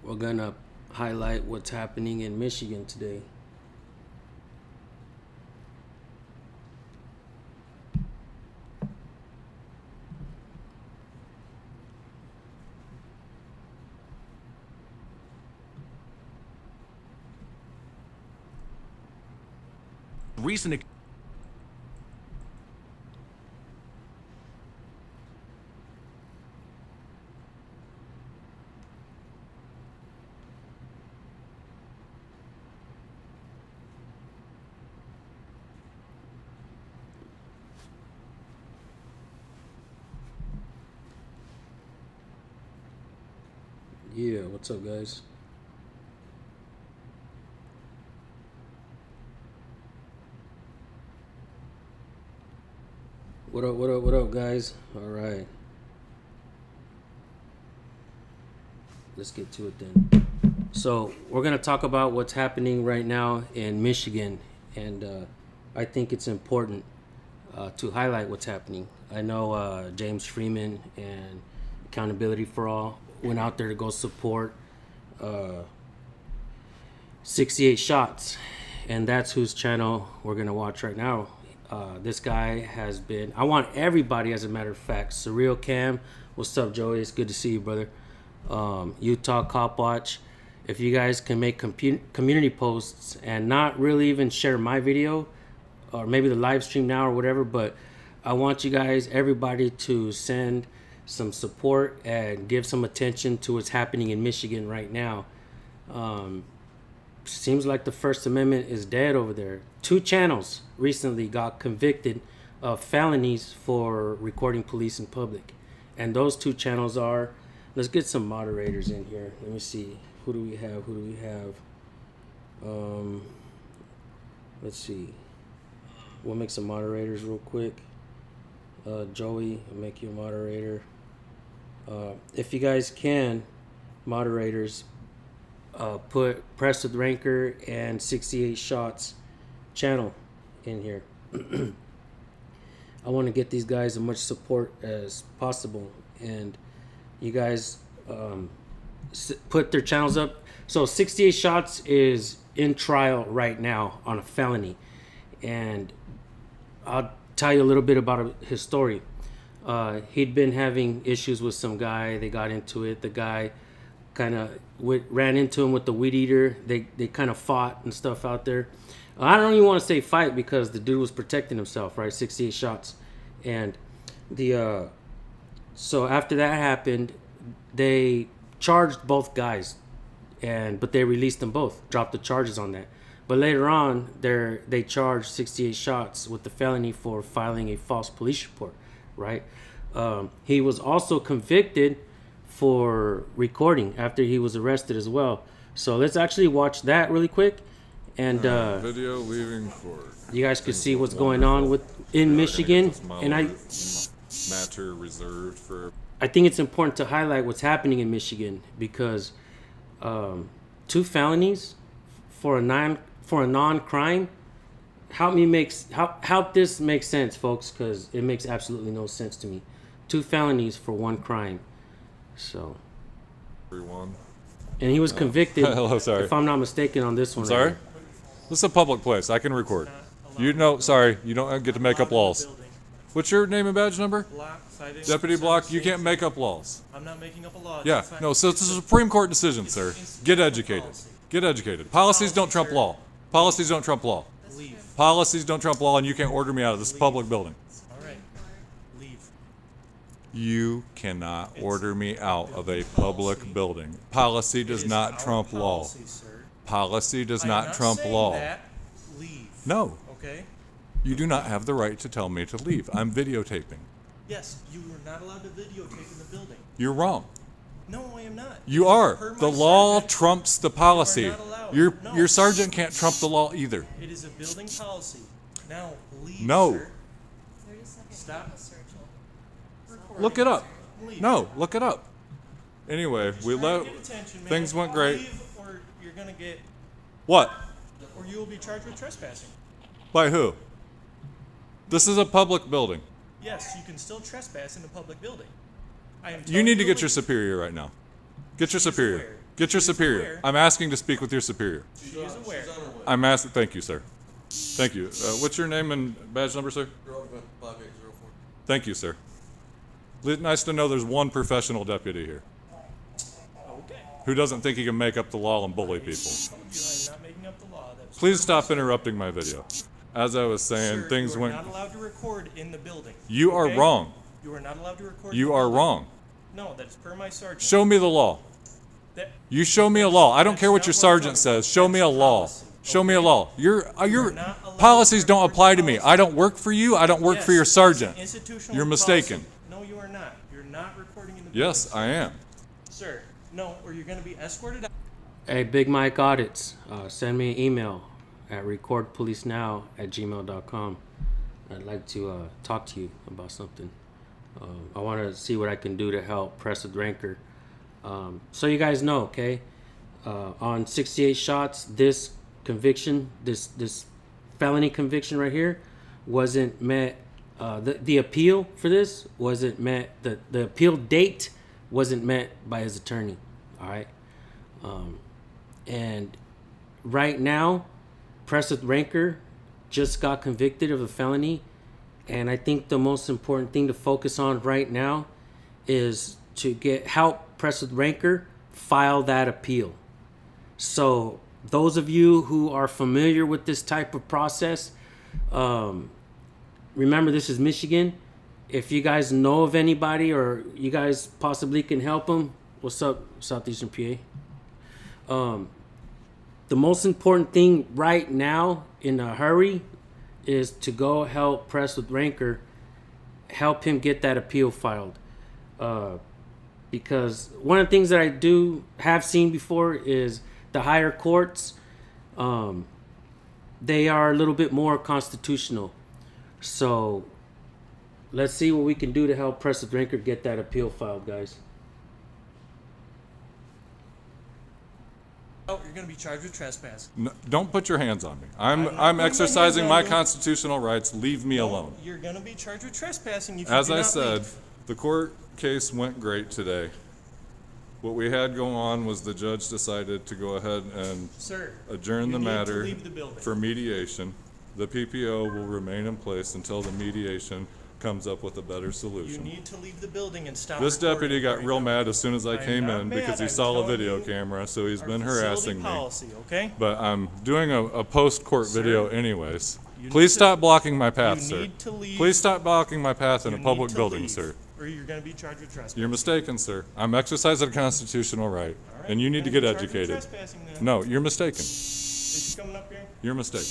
We're gonna highlight what's happening in Michigan today. Recent. Yeah, what's up, guys? What up, what up, what up, guys? All right. Let's get to it then. So, we're going to talk about what's happening right now in Michigan. And I think it's important to highlight what's happening. I know James Freeman and Accountability for All went out there to go support 68 Shots. And that's whose channel we're going to watch right now. This guy has been, I want everybody, as a matter of fact, Surreal Cam, what's up, Joey? It's good to see you, brother. Utah Cop Watch. If you guys can make community posts and not really even share my video or maybe the live stream now or whatever, but I want you guys, everybody, to send some support and give some attention to what's happening in Michigan right now. Seems like the First Amendment is dead over there. 2 channels recently got convicted of felonies for recording police in public. And those 2 channels are, let's get some moderators in here. Let me see. Who do we have? Let's see. We'll make some moderators real quick. Joey, I'll make you a moderator. If you guys can, moderators, put Press with Ranker and 68 Shots channel in here. I want to get these guys as much support as possible, and you guys put their channels up. So 68 Shots is in trial right now on a felony, and I'll tell you a little bit about his story. He'd been having issues with some guy. They got into it. The guy kind of ran into him with the weed eater. They kind of fought and stuff out there. I don't even want to say fight because the dude was protecting himself, right? 68 Shots. And so after that happened, they charged both guys, but they released them both, dropped the charges on that. But later on, they charged 68 Shots with the felony for filing a false police report, right? He was also convicted for recording after he was arrested as well. So let's actually watch that really quick. And video leaving court. You guys could see what's going on in Michigan. And matter reserved for. I think it's important to highlight what's happening in Michigan because 2 felonies for a non-crime. Help this make sense, folks, because it makes absolutely no sense to me. 2 felonies for 1 crime. So. Everyone. And he was convicted. Hello, sorry. If I'm not mistaken, on this one. Sorry. This is a public place. I can record. You don't get to make up laws. What's your name and badge number? Deputy Block. You can't make up laws. I'm not making up a law. Yeah. No. So it's a Supreme Court decision, sir. Get educated. Get educated. Policies don't trump law. Policies don't trump law. Leave. Policies don't trump law, and you can't order me out of this public building. All right. Leave. You cannot order me out of a public building. Policy does not trump law. Policy does not trump law. Leave. No. Okay. You do not have the right to tell me to leave. I'm videotaping. Yes, you are not allowed to videotape in the building. You're wrong. No, I am not. You are. The law trumps the policy. Your sergeant can't trump the law either. It is a building policy. Now, leave. No. Sir. Stop. Look it up. Leave. No, look it up. Anyway, we let things went great. Leave, or you're gonna get, What? or you will be charged with trespassing. By who? This is a public building. Yes, you can still trespass in a public building. I am. You need to get leave. your superior right now. Get your superior. Get your superior. aware. I'm asking to speak with your superior. She is aware. I'm asking. Thank you, sir. Thank you. What's your name and badge number, sir? 5804. Thank you, sir. Nice to know there's one professional deputy here Okay. who doesn't think he can make up the law and bully people. Told you I'm not making up the law. That's Please stop interrupting my video. As I was saying, Sir, things you are went. not allowed to record in the building. You are okay? wrong. You are not allowed to record. You in the are building. wrong. No, that's per my sergeant. Show me the law. That, You show me a law. I don't That's care what not your what I'm sergeant talking about. says. Show me a That's law. policy, Show me a okay? law. Your not allowed policies to don't record apply to me. policy. I don't work for you. I don't work yes, for your it's sergeant. an institutional You're mistaken. policy. No, you are not. You're not recording in the Yes, building. I am. Sir, no, or you're going to be escorted out. Hey, Big Mike Audits, send me an email at recordpolicenow@gmail.com. I'd like to talk to you about something. I want to see what I can do to help Press with Ranker. So you guys know, okay? On 68 shots, this conviction, this felony conviction right here, wasn't met. The appeal for this wasn't met. The appeal date wasn't met by his attorney. All right. And right now, Press with Ranker just got convicted of a felony. And I think the most important thing to focus on right now is to help Press with Ranker file that appeal. So those of you who are familiar with this type of process, remember this is Michigan. If you guys know of anybody or you guys possibly can help them, what's up, Southeastern PA? The most important thing right now in a hurry is to go help Press with Ranker, help him get that appeal filed. Because one of the things that I have seen before is the higher courts, they are a little bit more constitutional. So let's see what we can do to help Press with Ranker get that appeal filed, guys. Oh, you're going to be charged with trespass. No, don't put your hands on me. I'm not I'm putting my exercising hands my on you. constitutional rights. Leave me alone. You're going to be charged with trespassing if you As do I not said, leave. the court case went great today. What we had going on was the judge decided to go ahead and Sir, adjourn you the need to matter leave the building. for mediation. The PPO will remain in place until the mediation comes up with a better You solution. need to leave the building and stop This recording deputy got right real now. mad as soon as I I'm came not in mad, because he I'm saw a telling video you camera, so he's Our been facility harassing me. policy, okay? But I'm doing a post-court Sir, video anyways. you Please need to- stop blocking my path, you sir. need to leave. Please stop blocking my path in You a need public to building, leave, sir. Or you're going to be charged with trespassing. You're mistaken, sir. I'm exercising a constitutional right, All right, and you you're need to gonna get be charged with educated. trespassing then. No, you're mistaken. Is she coming up here? You're mistaken.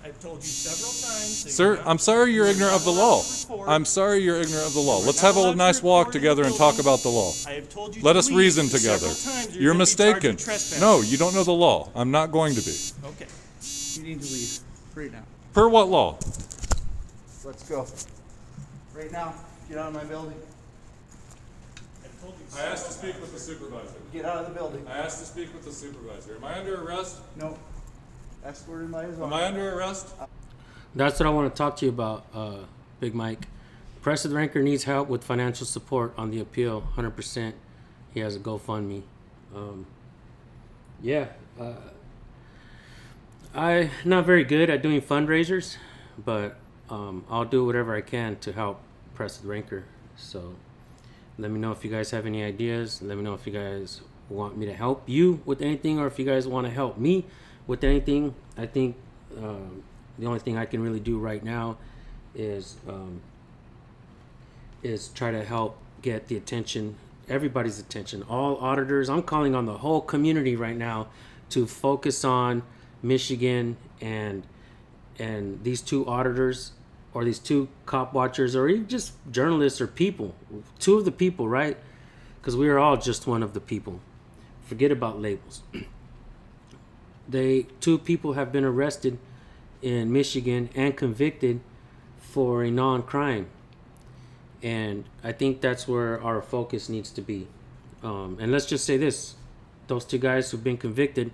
I've told you several times. that Sir, you're not- I'm sorry you're ignorant of the law. allowed to record. I'm sorry you're ignorant of the law. You're Let's not have allowed a to nice walk record in together the and talk building. about the law. I have told you Let to us leave reason together. several times. You're gonna be charged with mistaken. trespassing. No, you don't know the law. I'm not going to be. Okay. You need to leave right now. Per what law? Let's go. Right now. Get out of my building. I've told you I asked to speak with the supervisor. Get out of the building. I asked to speak with the supervisor. Am I under arrest? No. Escorted by his Am own. I under arrest? That's what I want to talk to you about, Big Mike. Press with Ranker needs help with financial support on the appeal, 100%. He has a GoFundMe. I'm not very good at doing fundraisers, but I'll do whatever I can to help Press with Ranker. So let me know if you guys have any ideas. Let me know if you guys want me to help you with anything, or if you guys want to help me with anything. I think the only thing I can really do right now is try to help get the attention, everybody's attention, all auditors. I'm calling on the whole community right now to focus on Michigan and these two auditors, or these two cop watchers, or even just journalists or people, two of the people, right? Because we are all just one of the people. Forget about labels. Two people have been arrested in Michigan and convicted for a non-crime. And I think that's where our focus needs to be. And let's just say this, those two guys who've been convicted,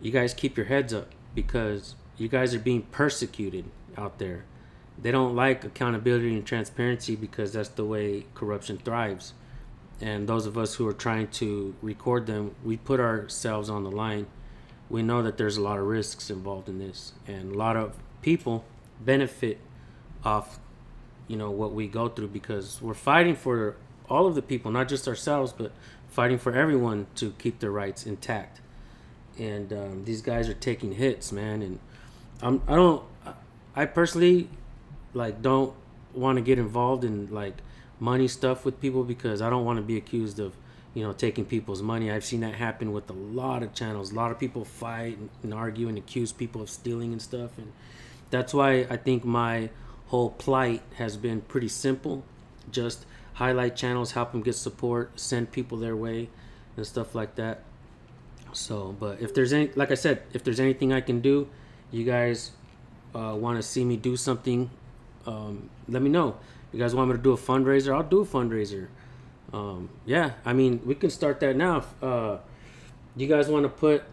you guys keep your heads up, because you guys are being persecuted out there. They don't like accountability and transparency because that's the way corruption thrives. and those of us who are trying to record them, we put ourselves on the line. We know that there's a lot of risks involved in this, and a lot of people benefit off, what we go through, because we're fighting for all of the people, not just ourselves, but fighting for everyone to keep their rights intact. And these guys are taking hits, man. And I personally don't want to get involved in money stuff with people, because I don't want to be accused of taking people's money. I've seen that happen with a lot of channels. A lot of people fight and argue and accuse people of stealing and stuff, and that's why I think my whole plight has been pretty simple. Just highlight channels, help them get support, send people their way and stuff like that. So, but if there's like I said, if there's anything I can do, you guys want to see me do something, let me know. You guys want me to do a fundraiser? I'll do a fundraiser. Yeah, I mean, we can start that now. If you guys want to put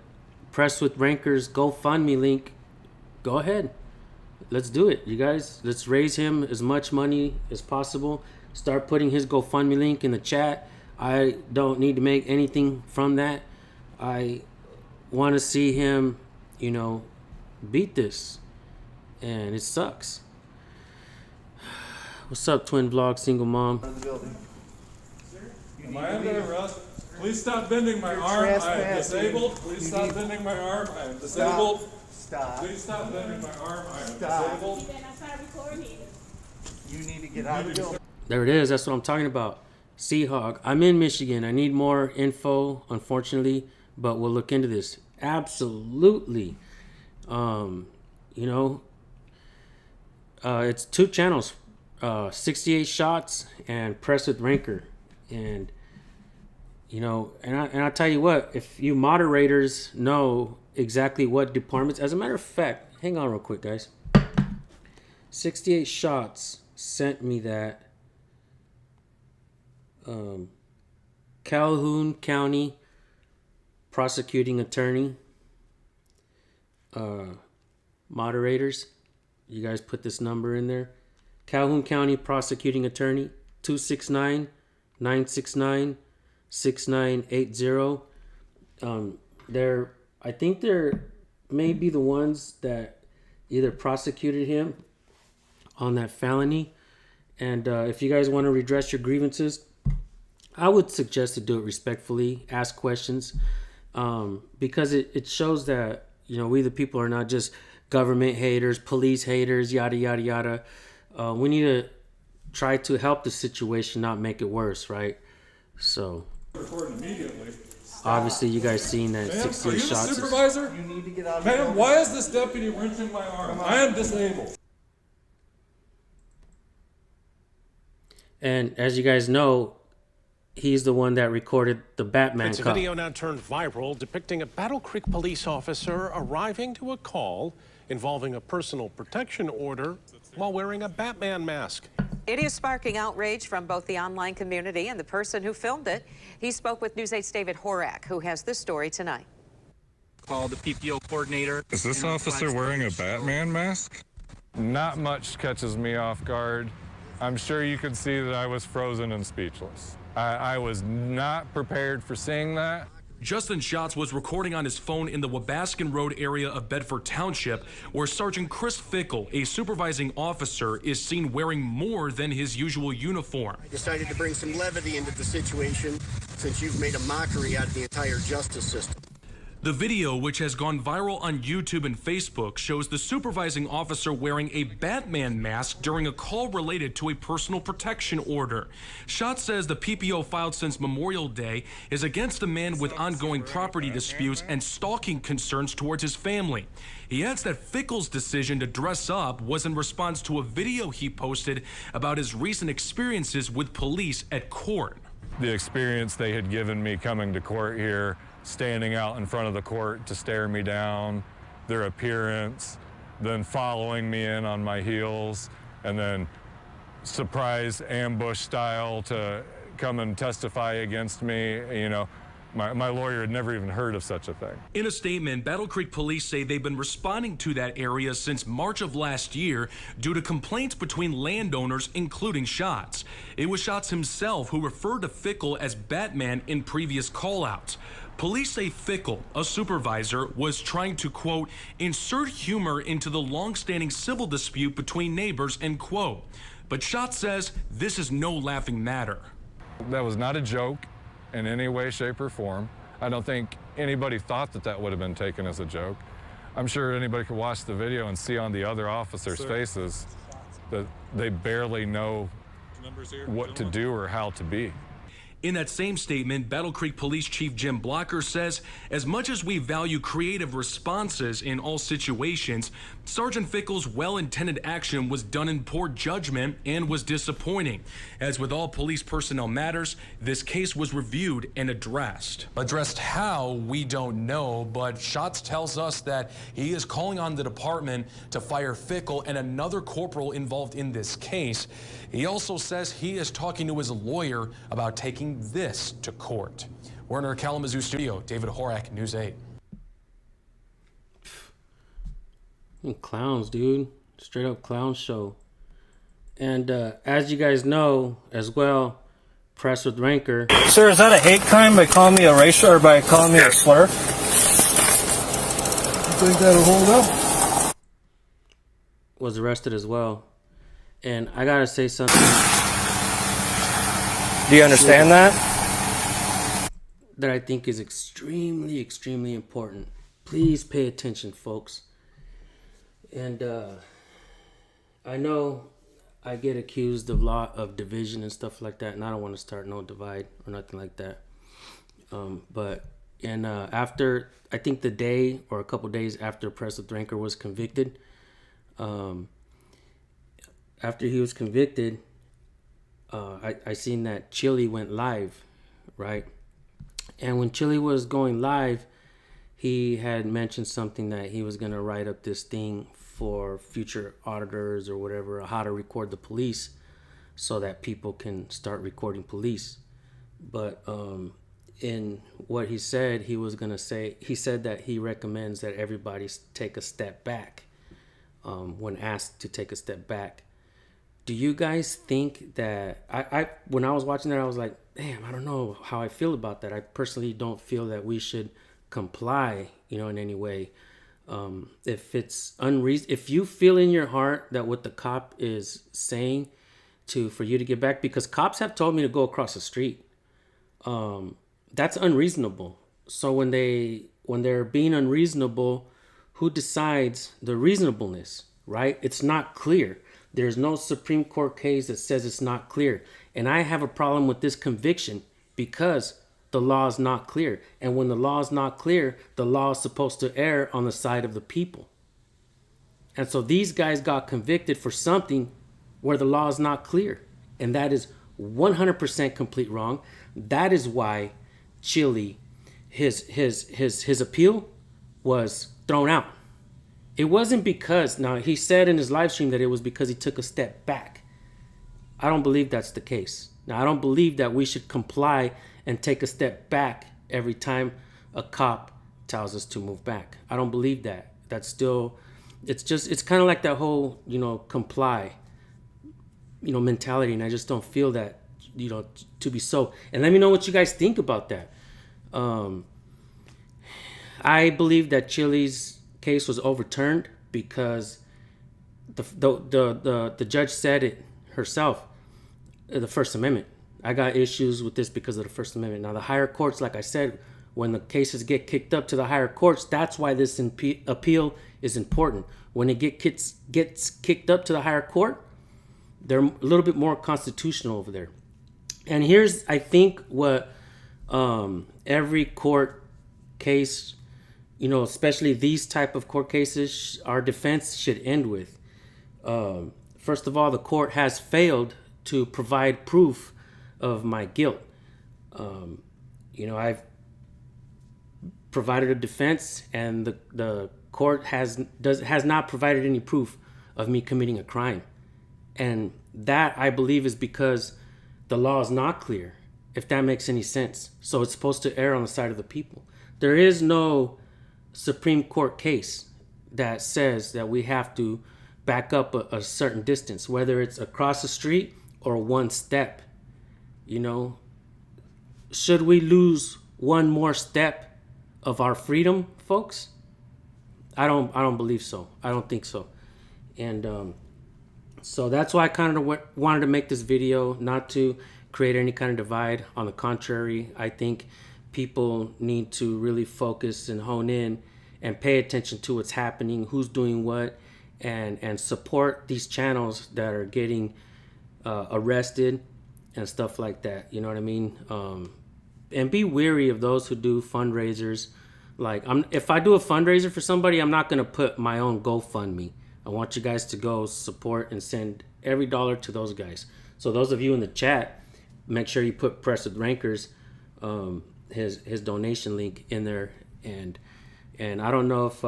Press with Ranker's GoFundMe link, go ahead. Let's do it, you guys. Let's raise him as much money as possible. Start putting his GoFundMe link in the chat. I don't need to make anything from that. I want to see him, beat this. And it sucks. What's up, Twin Vlog, single mom? Am I under arrest? Please stop bending my arm. I am disabled. Please stop bending my arm. I am disabled. Stop. Please stop bending my arm. I am disabled. You need to get out of the building. There it is. That's what I'm talking about. Seahawk. I'm in Michigan. I need more info, unfortunately, but we'll look into this. Absolutely. It's two channels, 68 Shots and Press with Ranker. And, and I'll tell you what, if you moderators know exactly what departments, as a matter of fact, hang on real quick, guys. 68 Shots sent me that. Calhoun County prosecuting attorney, moderators, you guys put this number in there. Calhoun County prosecuting attorney, 269-969-6980. I think they're maybe the ones that either prosecuted him on that felony. And if you guys want to redress your grievances, I would suggest to do it respectfully, ask questions, because it shows that, we the people are not just government haters, police haters, yada, yada, yada. We need to try to help the situation, not make it worse, right? So, obviously, you guys seen that 68 shots. Are you the supervisor? You need to get out of the building. Ma'am, why is this deputy wrenching my arm? I am disabled. And as you guys know, he's the one that recorded the Batman It's a cop. video now turned viral depicting a Battle Creek police officer arriving to a call involving a personal protection order while wearing a Batman mask. It is sparking outrage from both the online community and the person who filmed it. He spoke with News 8's David Horak, who has this story tonight. Call the PPO coordinator. Is this officer wearing a Batman mask? Not much catches me off guard. I'm sure you could see that I was frozen and speechless. I was not prepared for seeing that. Justin Schatz was recording on his phone in the Wabaskin Road area of Bedford Township, where Sergeant Chris Fickle, a supervising officer, is seen wearing more than his usual uniform. I decided to bring some levity into the situation since you've made a mockery out of the entire justice system. The video, which has gone viral on YouTube and Facebook, shows the supervising officer wearing a Batman mask during a call related to a personal protection order. Schatz says the PPO filed since Memorial Day is against a man with ongoing property disputes and stalking concerns towards his family. He adds that Fickle's decision to dress up was in response to a video he posted about his recent experiences with police at court. The experience they had given me coming to court here, standing out in front of the court to stare me down, their appearance, then following me in on my heels, and then surprise ambush style to come and testify against me. My lawyer had never even heard of such a thing. In a statement, Battle Creek police say they've been responding to that area since March of last year due to complaints between landowners, including Schatz. It was Schatz himself who referred to Fickle as Batman in previous callouts. Police say Fickle, a supervisor, was trying to, quote, insert humor into the long-standing civil dispute between neighbors, end quote. But Schatz says this is no laughing matter. That was not a joke in any way, shape, or form. I don't think anybody thought that that would have been taken as a joke. I'm sure anybody could watch the video and see on the other officers' faces that they barely know what to do or how to be. In that same statement, Battle Creek Police Chief Jim Blocker says, as much as we value creative responses in all situations, Sergeant Fickle's well-intended action was done in poor judgment and was disappointing. As with all police personnel matters, this case was reviewed and addressed. Addressed how, we don't know, but Schatz tells us that he is calling on the department to fire Fickle and another corporal involved in this case. He also says he is talking to his lawyer about taking this to court. We're in our Kalamazoo studio. David Horak, News 8. Clowns, dude. Straight up clown show. And as you guys know as well, Press with Rancor. Sir, is that a hate crime by calling me a racial or by calling me a slur? You think that'll hold up? Was arrested as well. And I gotta say something. Do you understand that? That I think is extremely, extremely important. Please pay attention, folks. And I know I get accused of lot of division and stuff like that, and I don't want to start no divide or nothing like that. But after, I think the day or a couple days after Press with Rancor was convicted, after he was convicted, I seen that Chili went live, right? And when Chili was going live, he had mentioned something that he was going to write up this thing for future auditors or whatever, how to record the police so that people can start recording police. But in what he said, he said that he recommends that everybody take a step back when asked to take a step back. Do you guys think that I when I was watching that, I was like, damn, I don't know how I feel about that. I personally don't feel that we should comply, in any way. If it's if you feel in your heart that what the cop is saying for you to get back, because cops have told me to go across the street, that's unreasonable. So when they're being unreasonable, who decides the reasonableness, right? It's not clear. There's no Supreme Court case that says it's not clear. And I have a problem with this conviction because the law is not clear. And when the law is not clear, the law is supposed to err on the side of the people. And so these guys got convicted for something where the law is not clear. And that is 100% complete wrong. That is why Chili, his appeal was thrown out. It wasn't because, now he said in his live stream that it was because he took a step back. I don't believe that's the case. Now, I don't believe that we should comply and take a step back every time a cop tells us to move back. I don't believe that. That's still, it's kind of like that whole, comply, mentality. And I just don't feel that, to be so. And let me know what you guys think about that. I believe that Chili's case was overturned because the judge said it herself, the First Amendment. I got issues with this because of the First Amendment. Now, the higher courts, like I said, when the cases get kicked up to the higher courts, that's why this appeal is important. When it gets kicked up to the higher court, they're a little bit more constitutional over there. And here's, I think, what every court case, especially these type of court cases, our defense should end with. First of all, the court has failed to provide proof of my guilt. I've provided a defense, and the court has not provided any proof of me committing a crime. And that, I believe, is because the law is not clear. if that makes any sense. So it's supposed to err on the side of the people. There is no Supreme Court case that says that we have to back up a certain distance, whether it's across the street or one step. You know, should we lose one more step of our freedom, folks? I don't believe so. I don't think so. And so that's why I kind of wanted to make this video, not to create any kind of divide. On the contrary, I think people need to really focus and hone in and pay attention to what's happening, who's doing what, and support these channels that are getting arrested and stuff like that. You know what I mean? And be wary of those who do fundraisers. Like, if I do a fundraiser for somebody, I'm not gonna put my own GoFundMe. I want you guys to go support and send every dollar to those guys. So those of you in the chat, make sure you put Press with Rankers, his donation link in there. And I don't know if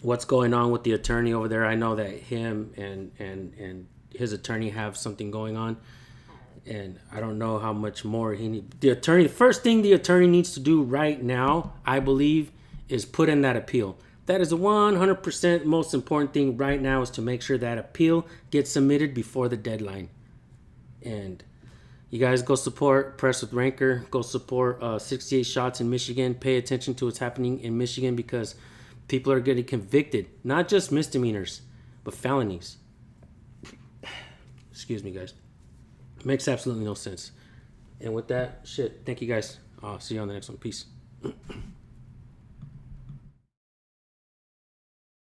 what's going on with the attorney over there. I know that him and his attorney have something going on, and I don't know how much more the first thing the attorney needs to do right now, I believe, is put in that appeal. That is the 100% most important thing right now, is to make sure that appeal gets submitted before the deadline. And you guys go support Press with Ranker. Go support 68 Shots in Michigan. Pay attention to what's happening in Michigan, because people are getting convicted. Not just misdemeanors, but felonies. Excuse me, guys. Makes absolutely no sense. And with that, thank you guys. I'll see you on the next one. Peace.